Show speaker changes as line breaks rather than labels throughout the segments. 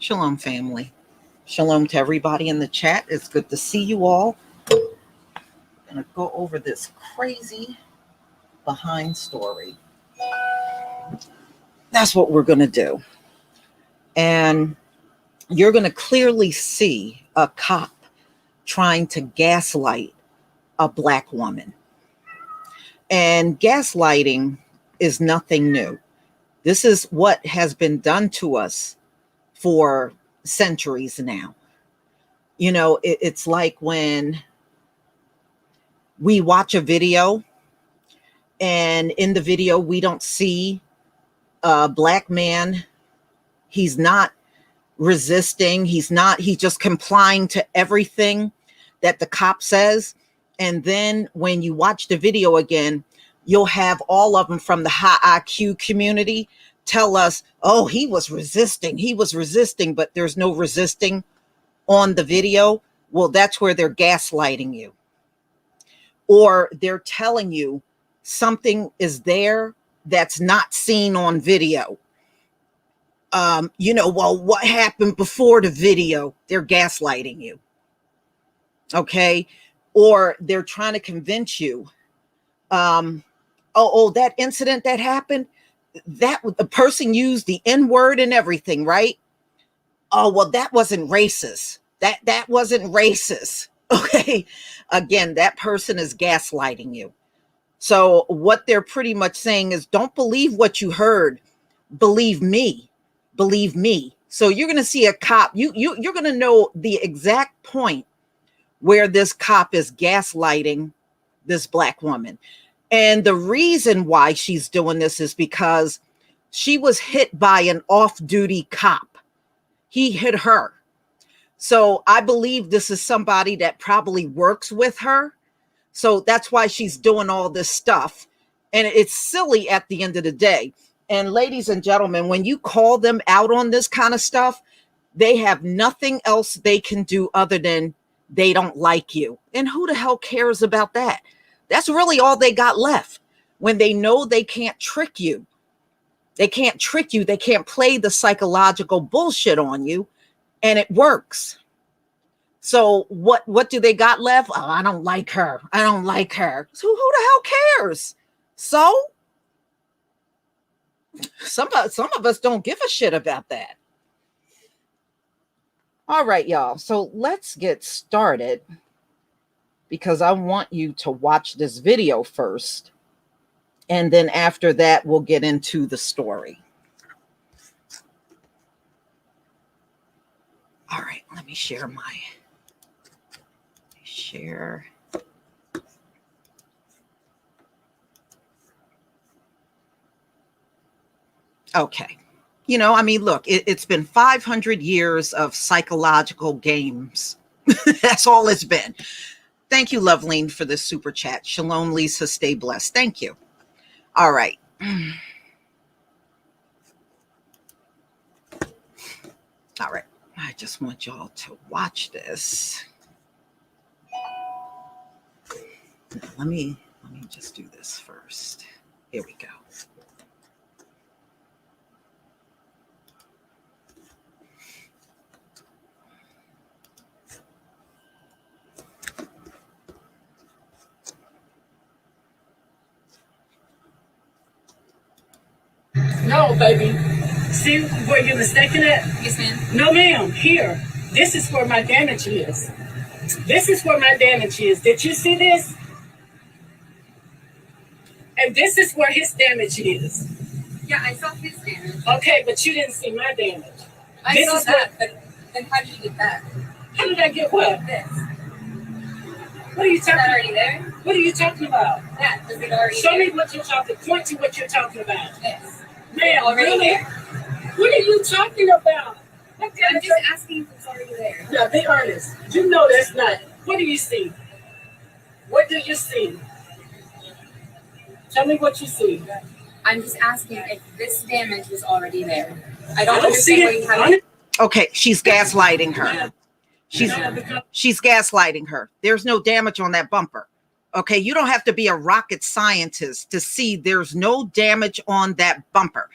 Shalom, family. Shalom to everybody in the chat. It's good to see you all. I'm going to go over this crazy behind story. That's what we're going to do. And you're going to clearly see a cop trying to gaslight a black woman. And gaslighting is nothing new. This is what has been done to us for centuries now. You know, it's like when we watch a video and in the video we don't see a black man. He's not resisting. He's just complying to everything that the cop says. And then when you watch the video again, you'll have all of them from the high IQ community tell us, oh, he was resisting, but there's no resisting on the video. Well, that's where they're gaslighting you. Or they're telling you something is there that's not seen on video. Well, what happened before the video? They're gaslighting you. Okay. Or they're trying to convince you, that incident that happened, that the person used the N-word and everything, right? Oh, well, that wasn't racist. That wasn't racist. Okay. Again, that person is gaslighting you. So what they're pretty much saying is, don't believe what you heard. Believe me. Believe me. So you're going to see a cop. You're going to know the exact point where this cop is gaslighting this black woman. And the reason why she's doing this is because she was hit by an off-duty cop. He hit her. So I believe this is somebody that probably works with her. So that's why she's doing all this stuff. And it's silly at the end of the day. And ladies and gentlemen, when you call them out on this kind of stuff, they have nothing else they can do other than they don't like you. And who the hell cares about that? That's really all they got left. When they know they can't trick you. They can't trick you. They can't play the psychological bullshit on you. And it works. So what do they got left? Oh, I don't like her. I don't like her. So who the hell cares? So some of us don't give a shit about that. All right, y'all. So let's get started because I want you to watch this video first. And then after that, we'll get into the story. All right, let me share share. Okay. Look, it's been 500 years of psychological games. That's all it's been. Thank you, Loveline, for this super chat. Shalom, Lisa. Stay blessed. Thank you. All right. All right. I just want y'all to watch this. Now, let me just do this first. Here we go.
No, baby. See where you're mistaken at?
Yes, ma'am.
No, ma'am. Here. This is where my damage is. This is where my damage is. Did you see this? And this is where his damage is.
Yeah, I saw his damage.
Okay, but you didn't see my damage.
I saw that, but then how did you get that?
How did I get what?
This.
What are you
Is that
talking
already there?
What are you talking about?
That. Is it already
Show
there?
me what you're talking. Point to what you're talking about.
This.
Ma'am,
Already
really?
there?
What are you talking about?
I'm just asking if it's already there.
Yeah, be honest. You know that's not. What do you see? What do you see? Tell me what you see.
I'm just asking if this damage was already there. I don't
I don't see
understand why you
it.
have
Okay, she's gaslighting her. She's gaslighting her. There's no damage on that bumper. Okay, you don't have to be a rocket scientist to see there's no damage on that bumper.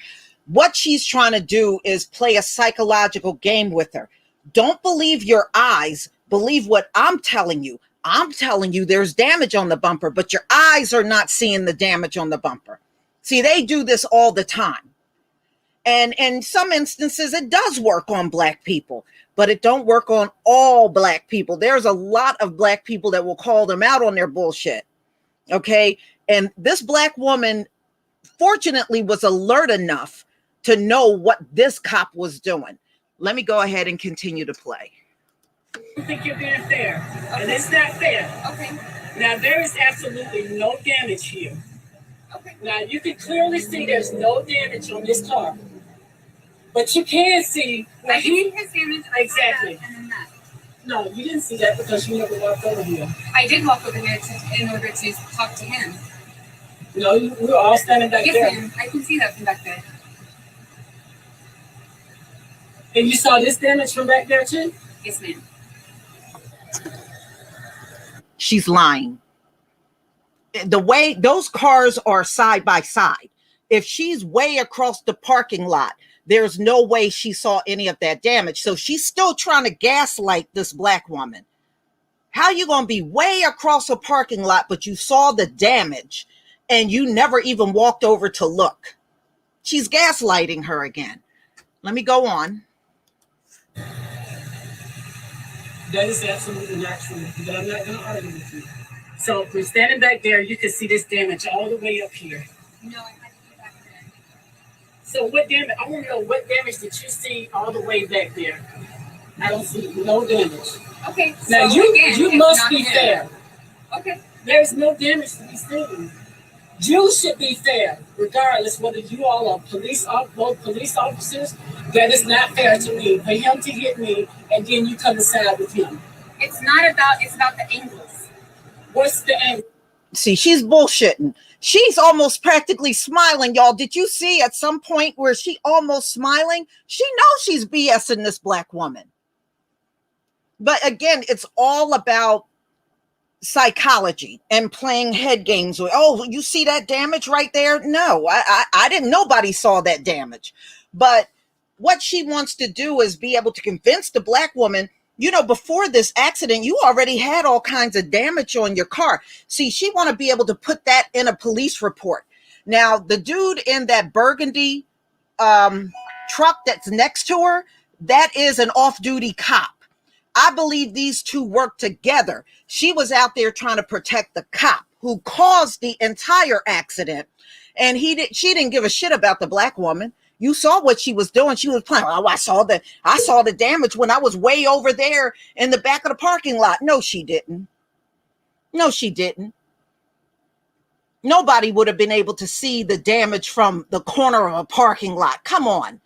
What she's trying to do is play a psychological game with her. Don't believe your eyes, believe what I'm telling you. I'm telling you there's damage on the bumper, but your eyes are not seeing the damage on the bumper. See, they do this all the time. And in some instances, it does work on Black people, but it don't work on all Black people. There's a lot of Black people that will call them out on their bullshit. Okay. And this Black woman, fortunately, was alert enough to know what this cop was doing. Let me go ahead and continue to play.
I think you're being fair, and it's not fair.
Okay.
Now, there is absolutely no damage here.
Okay.
Now, you can clearly see there's no damage on this car. But you can see
I see his damage.
Exactly.
And then that.
No, you didn't see that because you never walked over here.
I did walk over here in order to talk to him.
No, we were all standing back there.
Yes, ma'am. I can see that from back there.
And you saw this damage from back there too?
Yes, ma'am.
She's lying. The way those cars are side by side, if she's way across the parking lot, there's no way she saw any of that damage. So she's still trying to gaslight this Black woman. How you going to be way across a parking lot, but you saw the damage and you never even walked over to look? She's gaslighting her again. Let me go on.
That is absolutely not true, but I'm not going to argue with you. So if we're standing back there, you can see this damage all the way up here.
No, I had to be back there.
So what damage? I want to know, what damage did you see all the way back there? I don't see no damage.
Okay.
Now
So
you
again,
must be fair.
Okay.
There's no damage to be seen. You should be fair, regardless whether you all are police officers. That is not fair to me for him to hit me and then you come aside with him.
It's about the angles.
What's the angle?
See, she's bullshitting. She's almost practically smiling, y'all. Did you see at some point where she almost smiling? She knows she's BSing this Black woman. But again, it's all about psychology and playing head games with, oh, you see that damage right there? No, I didn't. Nobody saw that damage. But what she wants to do is be able to convince the Black woman, you know, before this accident, you already had all kinds of damage on your car. See, she want to be able to put that in a police report. Now, the dude in that burgundy truck that's next to her, that is an off-duty cop. I believe these two work together. She was out there trying to protect the cop who caused the entire accident. And she didn't give a shit about the Black woman. You saw what she was doing. She was playing, oh, I saw the damage when I was way over there in the back of the parking lot. No, she didn't. No, she didn't. Nobody would have been able to see the damage from the corner of a parking lot. Come on.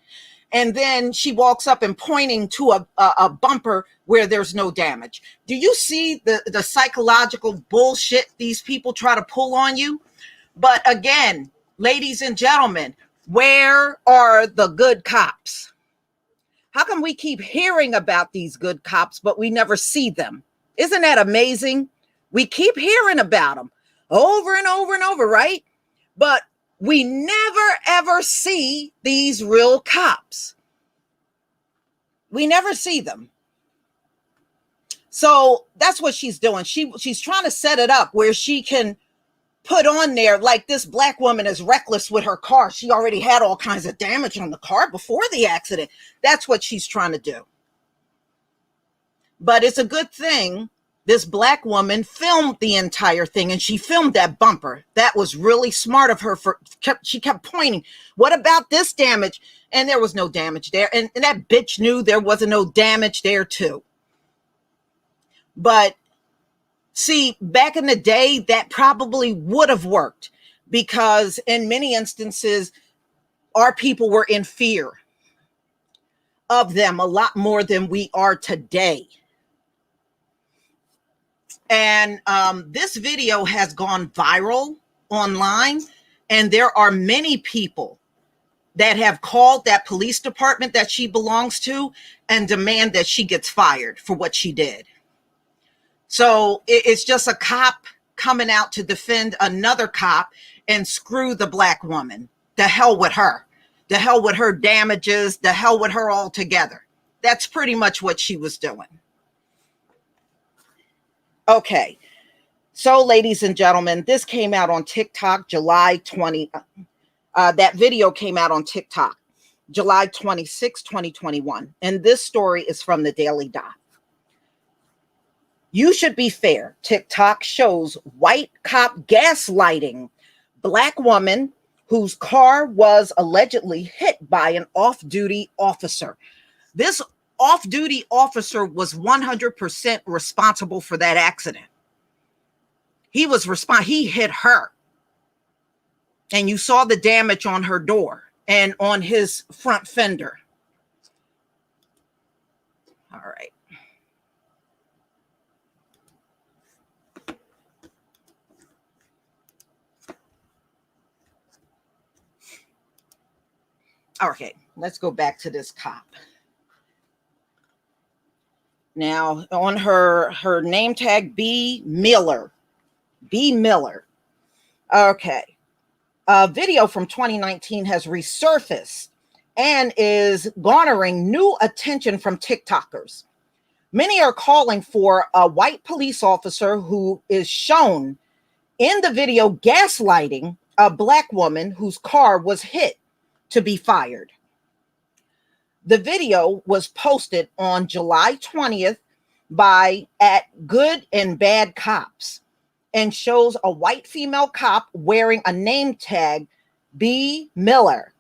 And then she walks up and pointing to a bumper where there's no damage. Do you see the psychological bullshit these people try to pull on you? But again, ladies and gentlemen, where are the good cops? How come we keep hearing about these good cops, but we never see them? Isn't that amazing? We keep hearing about them over and over and over, right? But we never, ever see these real cops. We never see them. So that's what she's doing. She's trying to set it up where she can put on there like this Black woman is reckless with her car. She already had all kinds of damage on the car before the accident. That's what she's trying to do. But it's a good thing this Black woman filmed the entire thing, and she filmed that bumper. That was really smart of her. She kept pointing, what about this damage? And there was no damage there. And that bitch knew there wasn't no damage there too. But see, back in the day, that probably would have worked because in many instances, our people were in fear of them a lot more than we are today. And this video has gone viral online, and there are many people that have called that police department that she belongs to and demand that she gets fired for what she did. So it's just a cop coming out to defend another cop and screw the Black woman. The hell with her. The hell with her damages, the hell with her altogether. That's pretty much what she was doing. Okay. So, ladies and gentlemen, this came out on TikTok July 20. That video came out on TikTok July 26, 2021. And this story is from the Daily Dot. You should be fair. TikTok shows white cop gaslighting Black woman whose car was allegedly hit by an off-duty officer. This off-duty officer was 100% responsible for that accident. He hit her. And you saw the damage on her door and on his front fender. All right. Okay, let's go back to this cop. Now, on her name tag, B. Miller. B. Miller. Okay. A video from 2019 has resurfaced and is garnering new attention from TikTokers. Many are calling for a white police officer who is shown in the video gaslighting a Black woman whose car was hit to be fired. The video was posted on July 20th by @Good and Bad Cops and shows a white female cop wearing a name tag B. Miller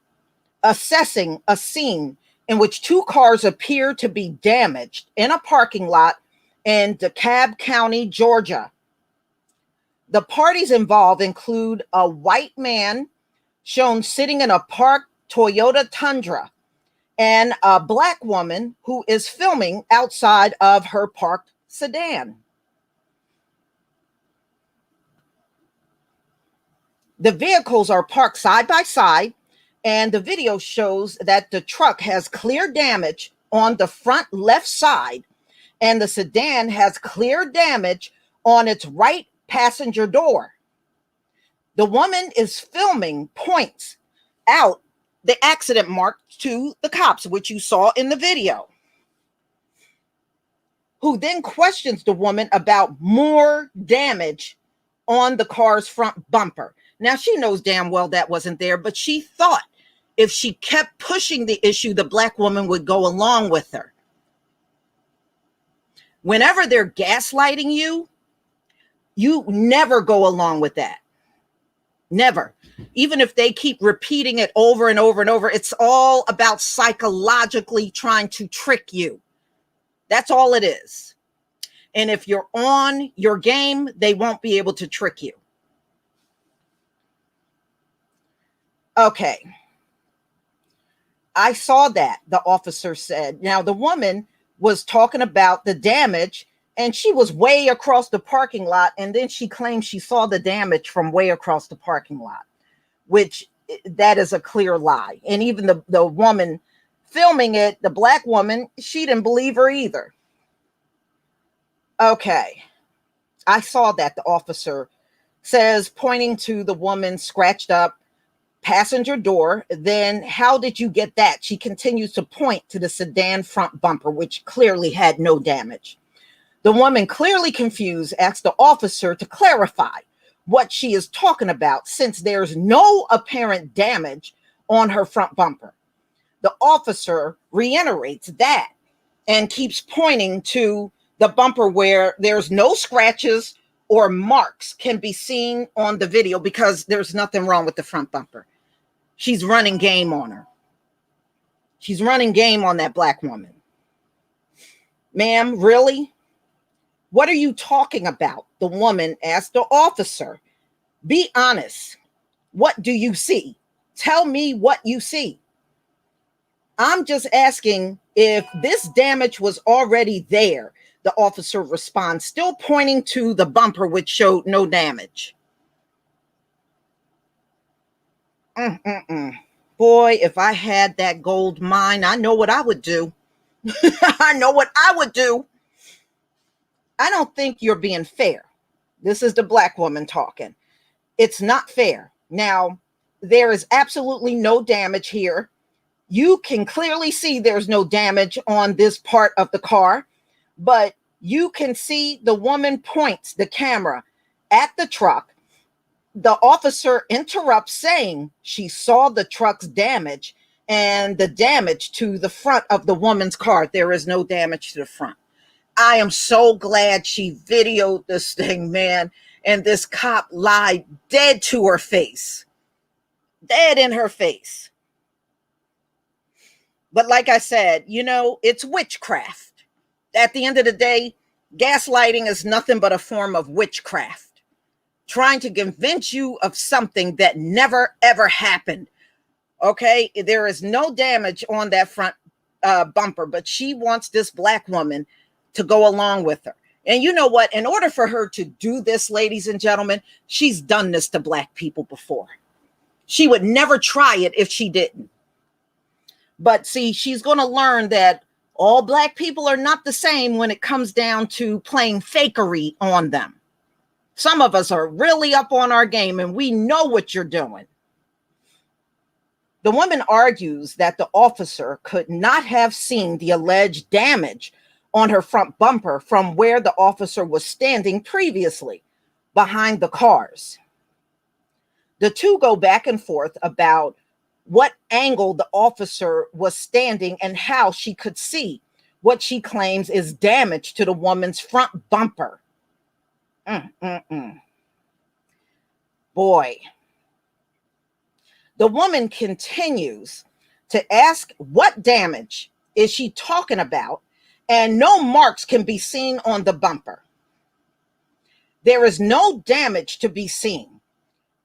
assessing a scene in which two cars appear to be damaged in a parking lot in DeKalb County, Georgia. The parties involved include a white man shown sitting in a parked Toyota Tundra and a Black woman who is filming outside of her parked sedan. The vehicles are parked side by side, and the video shows that the truck has clear damage on the front left side, and the sedan has clear damage on its right passenger door. The woman is filming, points out the accident mark to the cops, which you saw in the video, who then questions the woman about more damage on the car's front bumper. Now, she knows damn well that wasn't there, but she thought if she kept pushing the issue, the Black woman would go along with her. Whenever they're gaslighting you, you never go along with that. Never. Even if they keep repeating it over and over and over, it's all about psychologically trying to trick you. That's all it is. And if you're on your game, they won't be able to trick you. Okay. I saw that, the officer said. Now, the woman was talking about the damage, and she was way across the parking lot, and then she claimed she saw the damage from way across the parking lot, which that is a clear lie. And even the woman filming it, the Black woman, she didn't believe her either. Okay. I saw that, the officer says, pointing to the woman's scratched up passenger door. Then how did you get that? She continues to point to the sedan front bumper, which clearly had no damage. The woman, clearly confused, asked the officer to clarify what she is talking about, since there's no apparent damage on her front bumper. The officer reiterates that and keeps pointing to the bumper where there's no scratches or marks can be seen on the video, because there's nothing wrong with the front bumper. She's running game on her. She's running game on that Black woman. Ma'am, really? What are you talking about? The woman asked the officer. Be honest. What do you see? Tell me what you see. I'm just asking if this damage was already there. The officer responds, still pointing to the bumper, which showed no damage. Boy, if I had that gold mine, I know what I would do. I know what I would do. I don't think you're being fair. This is the Black woman talking. It's not fair. Now, there is absolutely no damage here. You can clearly see there's no damage on this part of the car, but you can see the woman points the camera at the truck. The officer interrupts, saying she saw the truck's damage and the damage to the front of the woman's car. There is no damage to the front. I am so glad she videoed this thing, man. And this cop lied dead to her face. Dead in her face. But like I said, it's witchcraft. At the end of the day, gaslighting is nothing but a form of witchcraft. Trying to convince you of something that never, ever happened. Okay? There is no damage on that front bumper, but she wants this black woman to go along with her. And you know what? In order for her to do this, ladies and gentlemen, she's done this to black people before. She would never try it if she didn't. But see, she's going to learn that all black people are not the same when it comes down to playing fakery on them. Some of us are really up on our game and we know what you're doing. The woman argues that the officer could not have seen the alleged damage on her front bumper from where the officer was standing previously, behind the cars. The two go back and forth about what angle the officer was standing and how she could see what she claims is damage to the woman's front bumper. Boy. The woman continues to ask what damage is she talking about, and no marks can be seen on the bumper. There is no damage to be seen.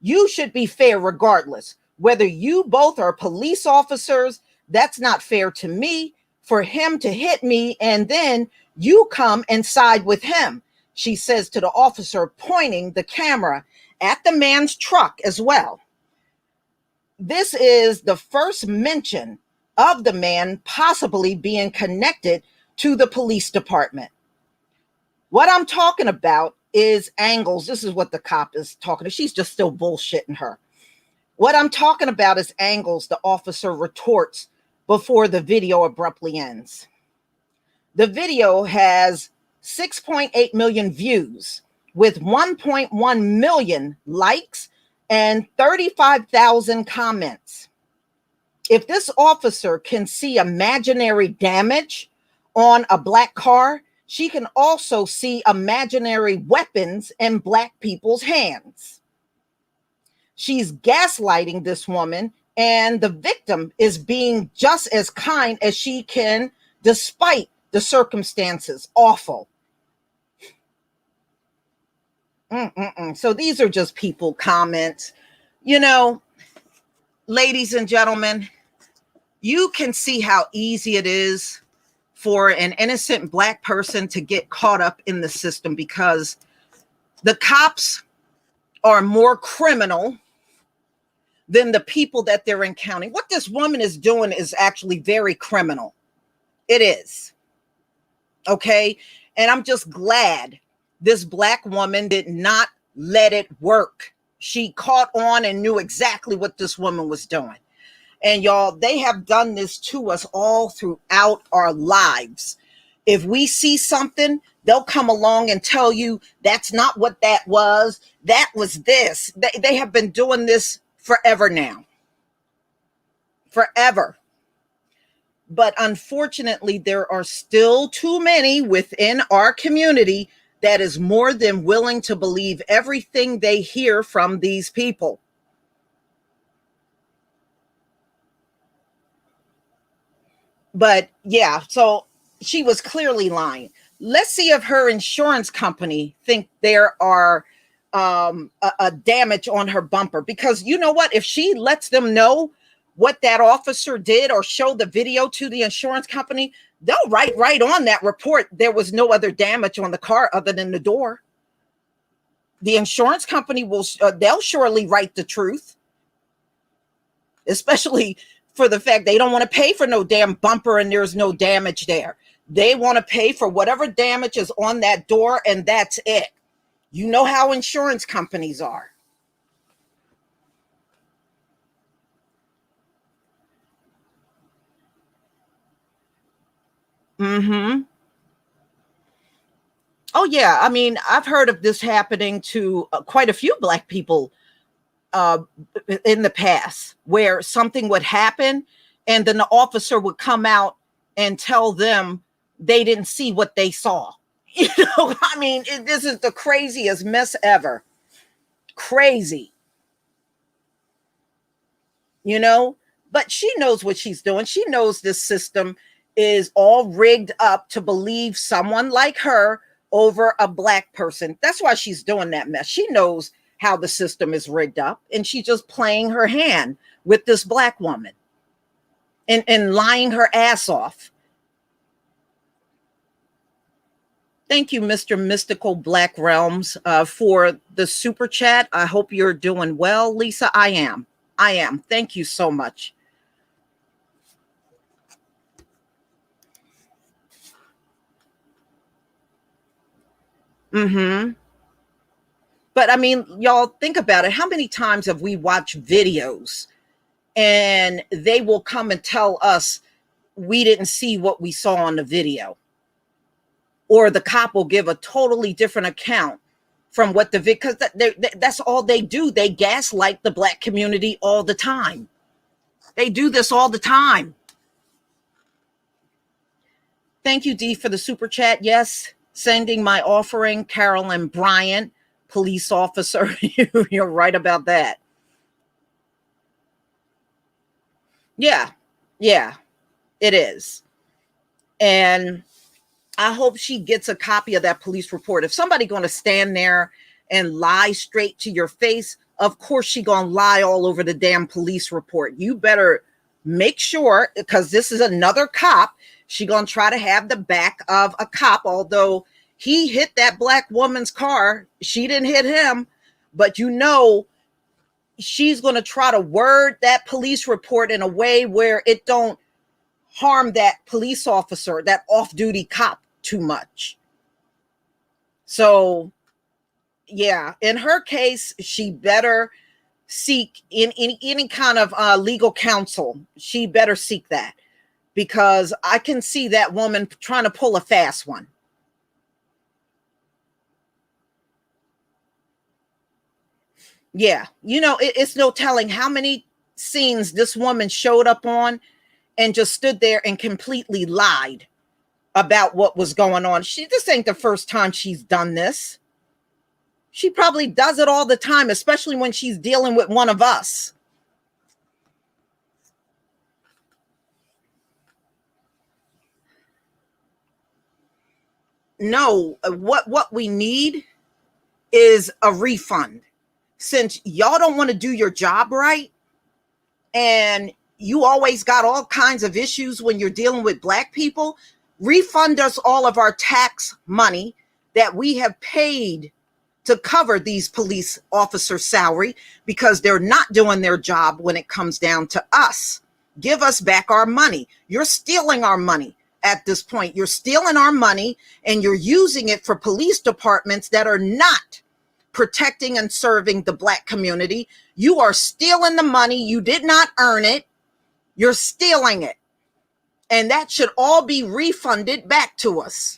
You should be fair regardless. Whether you both are police officers, that's not fair to me for him to hit me and then you come and side with him, she says to the officer, pointing the camera at the man's truck as well. This is the first mention of the man possibly being connected to the police department. What I'm talking about is angles. This is what the cop is talking to. She's just still bullshitting her. What I'm talking about is angles, the officer retorts before the video abruptly ends. The video has 6.8 million views with 1.1 million likes and 35,000 comments. If this officer can see imaginary damage on a black car, she can also see imaginary weapons in black people's hands. She's gaslighting this woman, and the victim is being just as kind as she can, despite the circumstances. Awful. So these are just people comments. Ladies and gentlemen, you can see how easy it is for an innocent black person to get caught up in the system because the cops are more criminal than the people that they're encountering. What this woman is doing is actually very criminal. It is. Okay? And I'm just glad this black woman did not let it work. She caught on and knew exactly what this woman was doing. And y'all, they have done this to us all throughout our lives. If we see something, they'll come along and tell you that's not what that was. That was this. They have been doing this forever now. Forever. But unfortunately, there are still too many within our community that is more than willing to believe everything they hear from these people. But yeah, so she was clearly lying. Let's see if her insurance company think there are a damage on her bumper, because you know what? If she lets them know what that officer did or show the video to the insurance company, they'll write right on that report there was no other damage on the car other than the door. The insurance company will they'll surely write the truth, especially for the fact they don't want to pay for no damn bumper and there's no damage there. They want to pay for whatever damage is on that door, and that's it. You know how insurance companies are. Mm-hmm. Oh yeah, I mean, I've heard of this happening to quite a few Black people uh, in the past, where something would happen, and then the officer would come out and tell them they didn't see what they saw. You know, I mean, this is the craziest mess ever. Crazy, you know. But she knows what she's doing. She knows this system is all rigged up to believe someone like her over a Black person. That's why she's doing that mess. She knows how the system is rigged up, and she's just playing her hand with this Black woman and lying her ass off. Thank you, Mr. Mystical Black Realms, for the super chat. I hope you're doing well, Lisa. I am. I am. Thank you so much. Mm-hmm. But I mean, y'all think about it. How many times have we watched videos and they will come and tell us we didn't see what we saw on the video? Or the cop will give a totally different account from what the because that's all they do. They gaslight the Black community all the time. They do this all the time. Thank you, Dee, for the super chat. Yes, sending my offering, Carolyn Bryant, police officer. You're right about that. Yeah, yeah, it is. And I hope she gets a copy of that police report. If somebody going to stand there and lie straight to your face, of course she going to lie all over the damn police report. You better make sure, because this is another cop. She going to try to have the back of a cop, although he hit that Black woman's car. She didn't hit him, but you know, she's going to try to word that police report in a way where it don't harm that police officer, that off-duty cop too much. So yeah, in her case, she better seek in any kind of legal counsel. She better seek that, because I can see that woman trying to pull a fast one. Yeah, you know, it's no telling how many scenes this woman showed up on and just stood there and completely lied about what was going on. This ain't the first time she's done this. She probably does it all the time, especially when she's dealing with one of us. No, what we need is a refund. Since y'all don't want to do your job right, and you always got all kinds of issues when you're dealing with Black people, refund us all of our tax money that we have paid to cover these police officers' salary, because they're not doing their job when it comes down to us. Give us back our money. You're stealing our money at this point. You're stealing our money and you're using it for police departments that are not protecting and serving the Black community. You are stealing the money. You did not earn it. You're stealing it. And that should all be refunded back to us.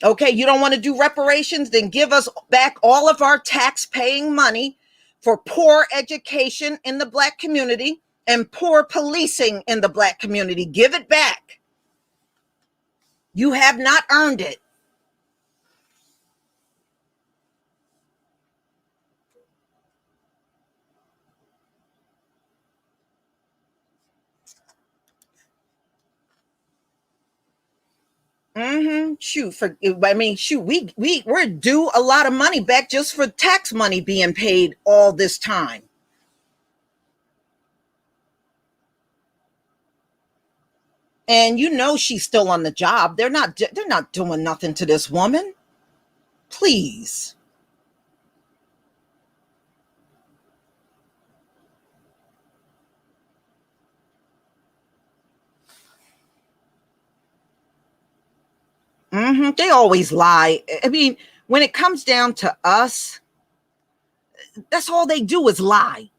Okay, you don't want to do reparations? Then give us back all of our tax-paying money for poor education in the Black community and poor policing in the Black community. Give it back. You have not earned it. We're due a lot of money back just for tax money being paid all this time. And you know she's still on the job. They're not doing nothing to this woman. Please. They always lie. I mean, when it comes down to us, that's all they do is lie.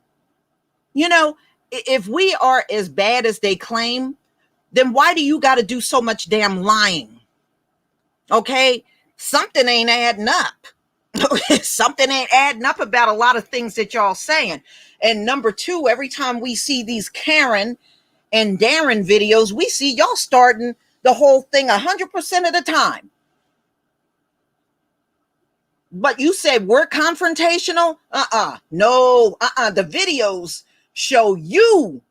You know, if we are as bad as they claim, then why do you got to do so much damn lying? Okay, something ain't adding up. Something ain't adding up about a lot of things that y'all saying. And number two, every time we see these Karen and Darren videos, we see y'all starting the whole thing 100% of the time. But you said we're confrontational? No, the videos show you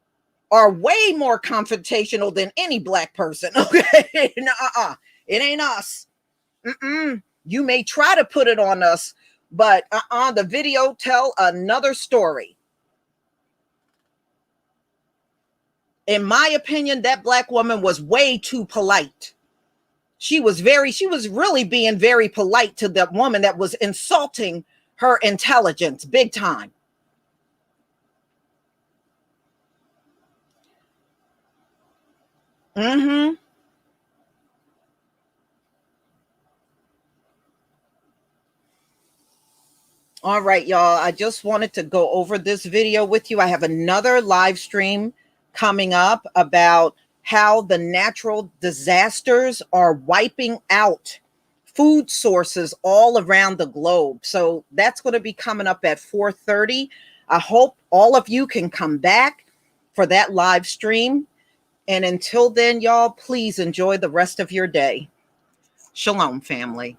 are way more confrontational than any black person. Okay, it ain't us. You may try to put it on us, but the video tell another story. In my opinion, that black woman was way too polite. She was really being very polite to the woman that was insulting her intelligence big time. All right, y'all. I just wanted to go over this video with you. I have another live stream coming up about how the natural disasters are wiping out food sources all around the globe. So that's going to be coming up at 4:30. I hope all of you can come back for that live stream. And until then, y'all, please enjoy the rest of your day. Shalom, family.